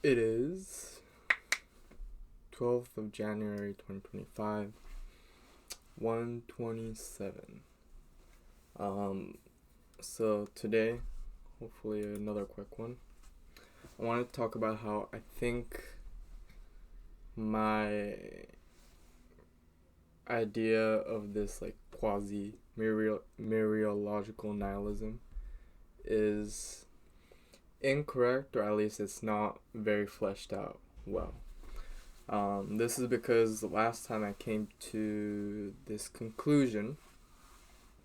It is 12th of January 2025, 1:27. So today, hopefully another quick one. I want to talk about how I think my idea of this quasi-mereological nihilism is incorrect, or at least it's not very fleshed out well. This is because the last time I came to this conclusion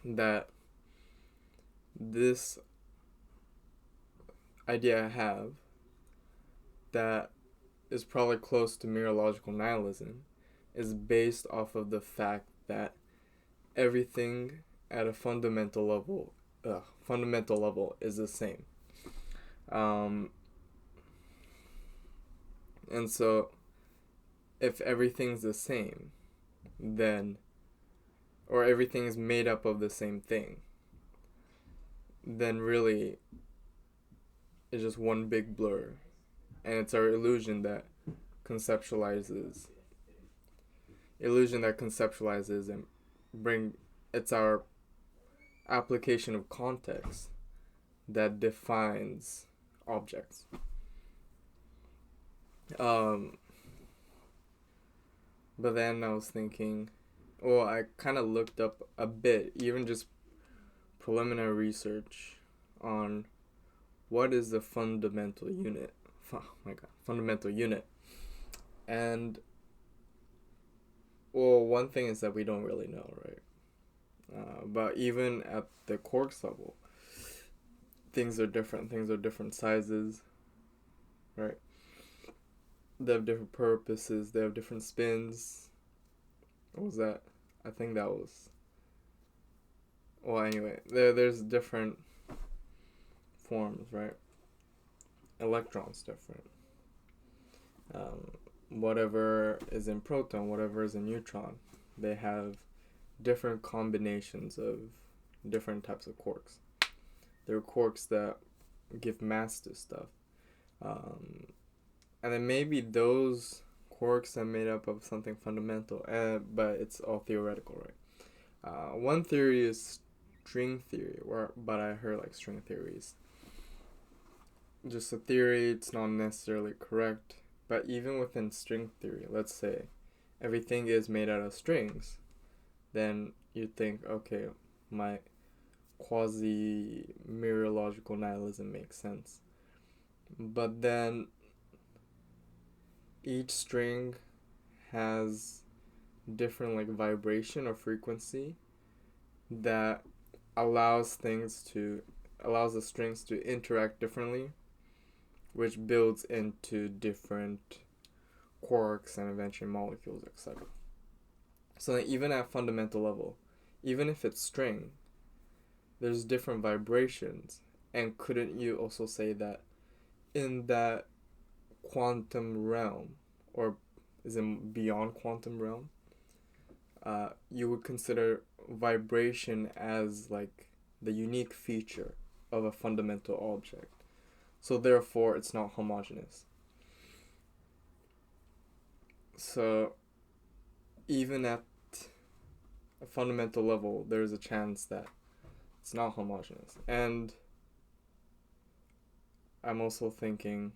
that this idea I have that is probably close to mereological nihilism is based off of the fact that everything at a fundamental level is the same. And so if everything's the same, then, or everything is made up of the same thing, then really it's just one big blur. And it's our illusion that conceptualizes and it's our application of context that defines objects. But then I was thinking, I kind of looked up a bit, even just preliminary research on what is the fundamental unit. Fundamental unit. And, one thing is that we don't really know, right? But even at the quarks level, things are different. Things are different sizes, right? They have different purposes. They have different spins. What was that? I think that was... anyway, there's different forms, right? Electrons different. Whatever is in proton, whatever is in neutron, they have different combinations of different types of quarks. There are quarks that give mass to stuff. And then maybe those quarks are made up of something fundamental, but it's all theoretical, right? One theory is string theory, but I heard string theories. Just a theory, it's not necessarily correct. But even within string theory, let's say everything is made out of strings, then you think, okay, my quasi-mereological nihilism makes sense. But then each string has different vibration or frequency that allows the strings to interact differently, which builds into different quarks and eventually molecules, etc. So even at fundamental level, even if it's string, there's different vibrations. And couldn't you also say that in that quantum realm, or is it beyond quantum realm, you would consider vibration as the unique feature of a fundamental object? So therefore, it's not homogeneous. So even at a fundamental level, there's a chance that it's not homogeneous. And I'm also thinking,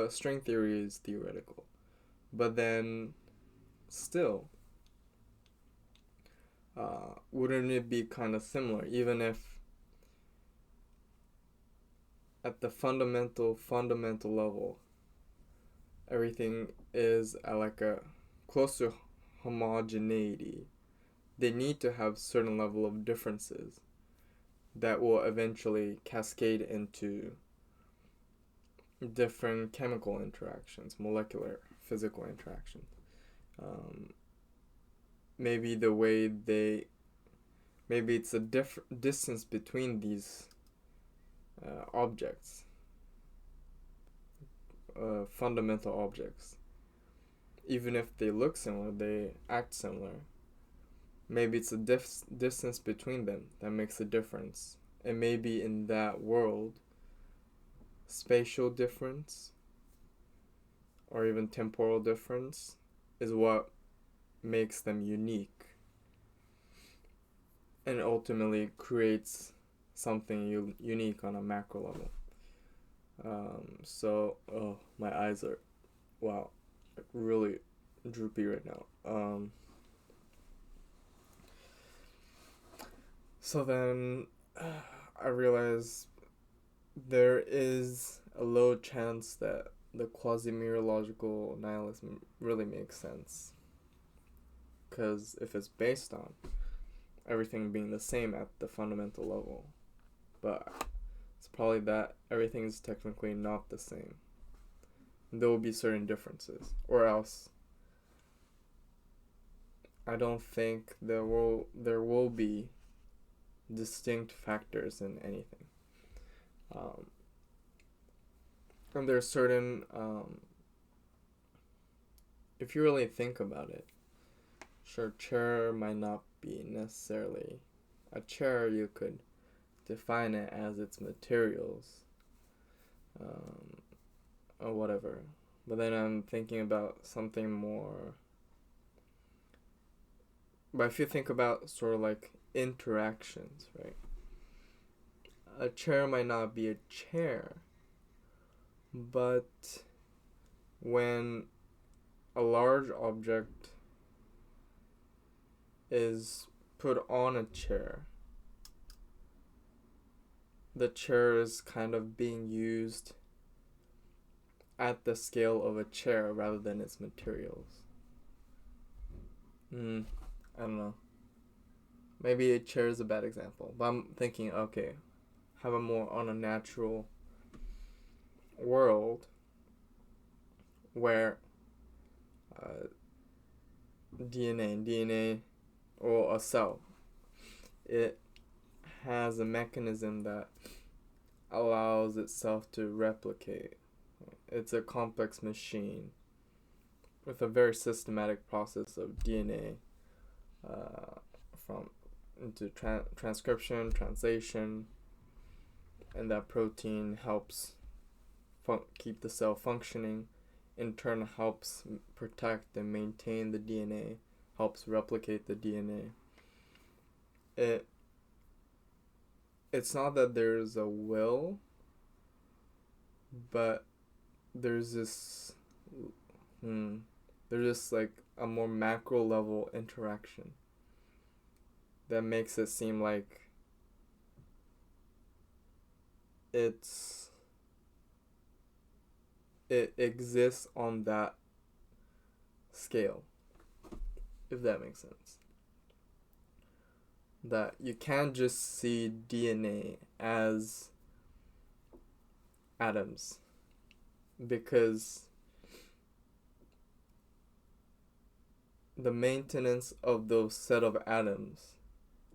string theory is theoretical. But then, still, wouldn't it be kind of similar, even if at the fundamental level, everything is at a close to homogeneity? They need to have certain level of differences that will eventually cascade into different chemical interactions, molecular, physical interactions. Maybe it's a distance between these objects, fundamental objects. Even if they look similar, they act similar. Maybe it's a distance between them that makes a difference. And maybe in that world, spatial difference or even temporal difference is what makes them unique and ultimately creates something unique on a macro level. Oh, my eyes are, wow, really droopy right now. So then I realized there is a low chance that the quasi-mereological nihilism really makes sense. Because if it's based on everything being the same at the fundamental level, but it's probably that everything is technically not the same. There will be certain differences, or else I don't think there will be distinct factors in anything. And there's certain, if you really think about it, sure, chair might not be necessarily a chair. You could define it as its materials, or whatever. But then I'm thinking about something more. But if you think about sort of like interactions, right? A chair might not be a chair, but when a large object is put on a chair, the chair is kind of being used at the scale of a chair rather than its materials. I don't know. Maybe a chair is a bad example, but I'm thinking, okay, have a more on a natural world where DNA, or a cell, it has a mechanism that allows itself to replicate. It's a complex machine with a very systematic process of DNA from into transcription, translation, and that protein helps keep the cell functioning, in turn helps protect and maintain the DNA, helps replicate the DNA. It's not that there's a will, but there's this like a more macro level interaction that makes it seem like it exists on that scale, if that makes sense. That you can't just see DNA as atoms, because the maintenance of those set of atoms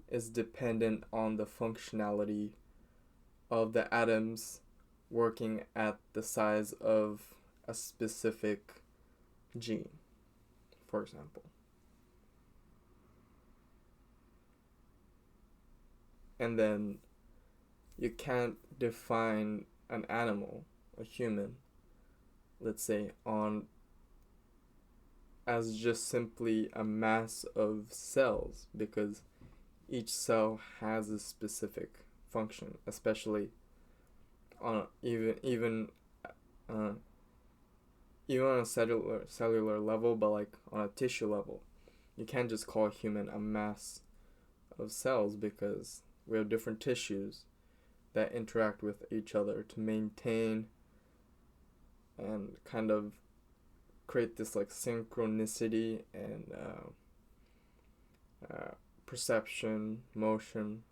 is dependent on the functionality of the atoms working at the size of a specific gene, for example. And then you can't define an animal, a human, let's say, on as just simply a mass of cells, because each cell has a specific function, especially on even on a cellular level, but like on a tissue level. You can't just call a human a mass of cells, because we have different tissues that interact with each other to maintain and kind of create this like synchronicity and perception, motion,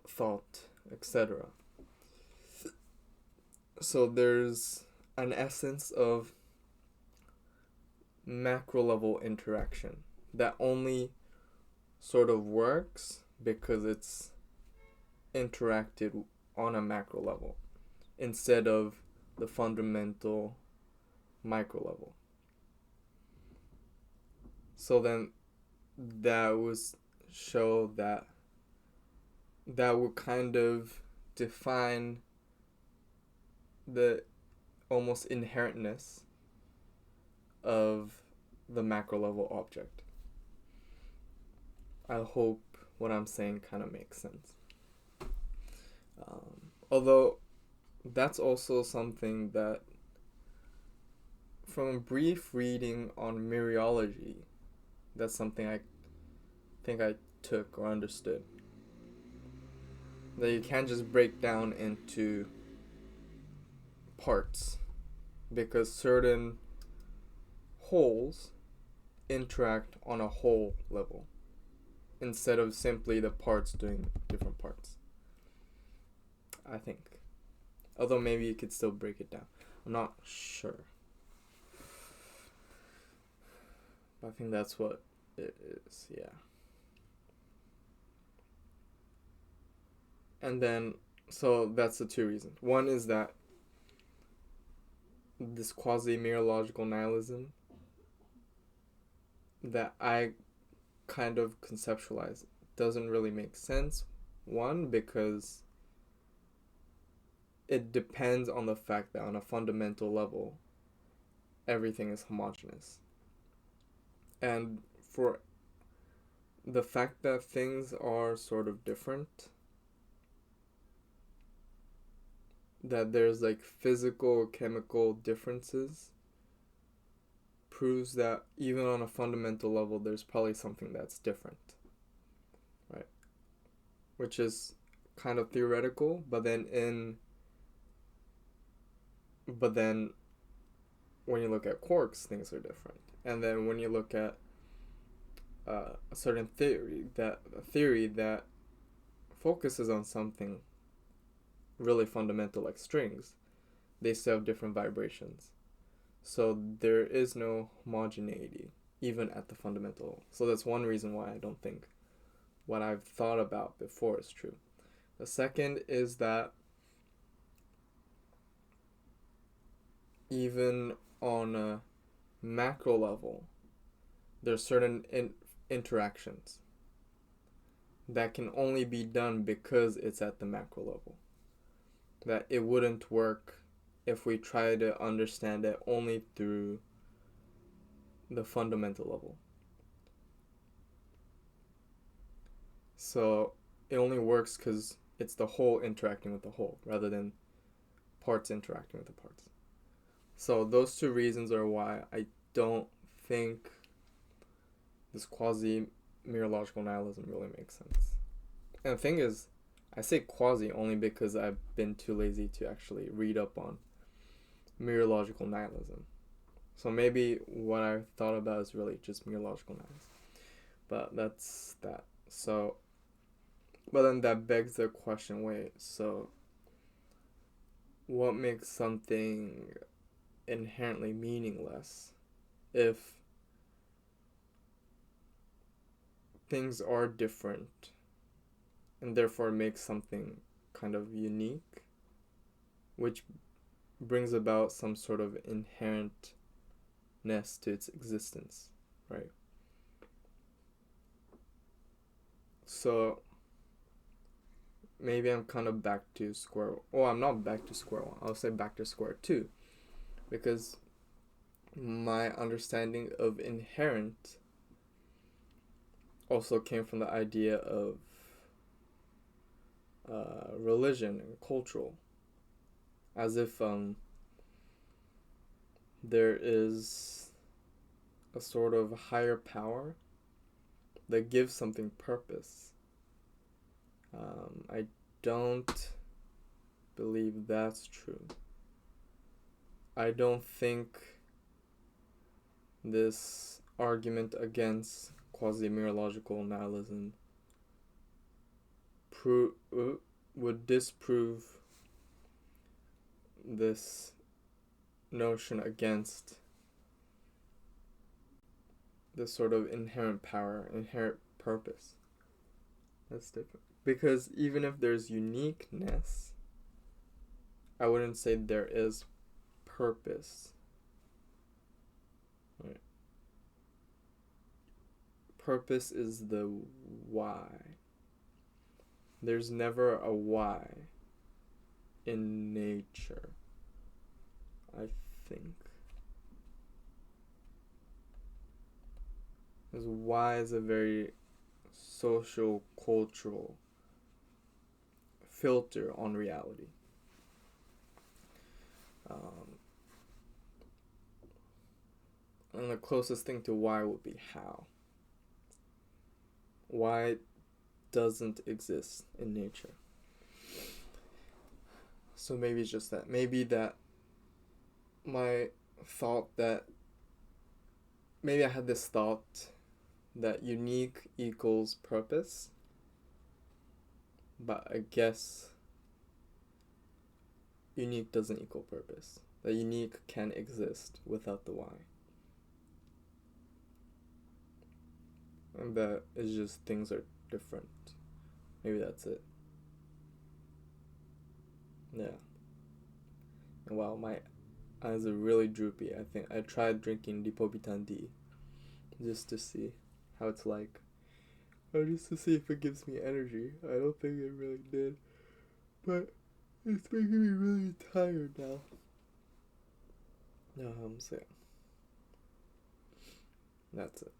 thought, etc. So there's an essence of macro level interaction that only sort of works because it's interacted on a macro level instead of the fundamental micro level. So then that would show that would kind of define the almost inherentness of the macro level object. I hope what I'm saying kind of makes sense. Although that's also something that, from a brief reading on mereology, that's something I think I took or understood. That you can't just break down into parts, because certain wholes interact on a whole level instead of simply the parts doing different parts, I think. Although maybe you could still break it down. I'm not sure. But I think that's what it is, yeah. And then, so that's the two reasons. One is that this quasi-mereological nihilism that I kind of conceptualize doesn't really make sense. One, because it depends on the fact that on a fundamental level, everything is homogeneous. And for the fact that things are sort of different, that there's like physical, chemical differences, proves that even on a fundamental level, there's probably something that's different, right? Which is kind of theoretical, but then when you look at quarks, things are different. And then when you look at a certain theory that focuses on something really fundamental like strings, they still have different vibrations. So there is no homogeneity even at the fundamental level. So that's one reason why I don't think what I've thought about before is true. The second is that even on a macro level, there's certain interactions that can only be done because it's at the macro level. That it wouldn't work if we try to understand it only through the fundamental level. So it only works because it's the whole interacting with the whole rather than parts interacting with the parts. So those two reasons are why I don't think this quasi-mereological nihilism really makes sense. And the thing is, I say quasi only because I've been too lazy to actually read up on mereological nihilism. So maybe what I thought about is really just mereological nihilism. But that's that. So, but then that begs the question, wait, so what makes something inherently meaningless if things are different and therefore makes something kind of unique, which brings about some sort of inherentness to its existence, right? So maybe I'm kind of back to square one. Oh, I'm not back to square one. I'll say back to square two. Because my understanding of inherent also came from the idea of religion and cultural. As if there is a sort of higher power that gives something purpose. I don't believe that's true. I don't think this argument against quasi-mereological nihilism would disprove this notion against this sort of inherent power, inherent purpose. That's different. Because even if there's uniqueness, I wouldn't say there is purpose. Right. Purpose is the why. There's never a why in nature. I think. Because why is a very social, cultural filter on reality. And the closest thing to why would be how. Why doesn't exist in nature. So maybe it's just that. Maybe that my thought that maybe I had this thought that unique equals purpose, but I guess unique doesn't equal purpose. That unique can exist without the why. And that it's just things are different. Maybe that's it. Yeah. And wow, my eyes are really droopy. I think I tried drinking Dipobitan D just to see how it's like. Or just to see if it gives me energy. I don't think it really did. But it's making me really tired now. No, I'm sick. That's it.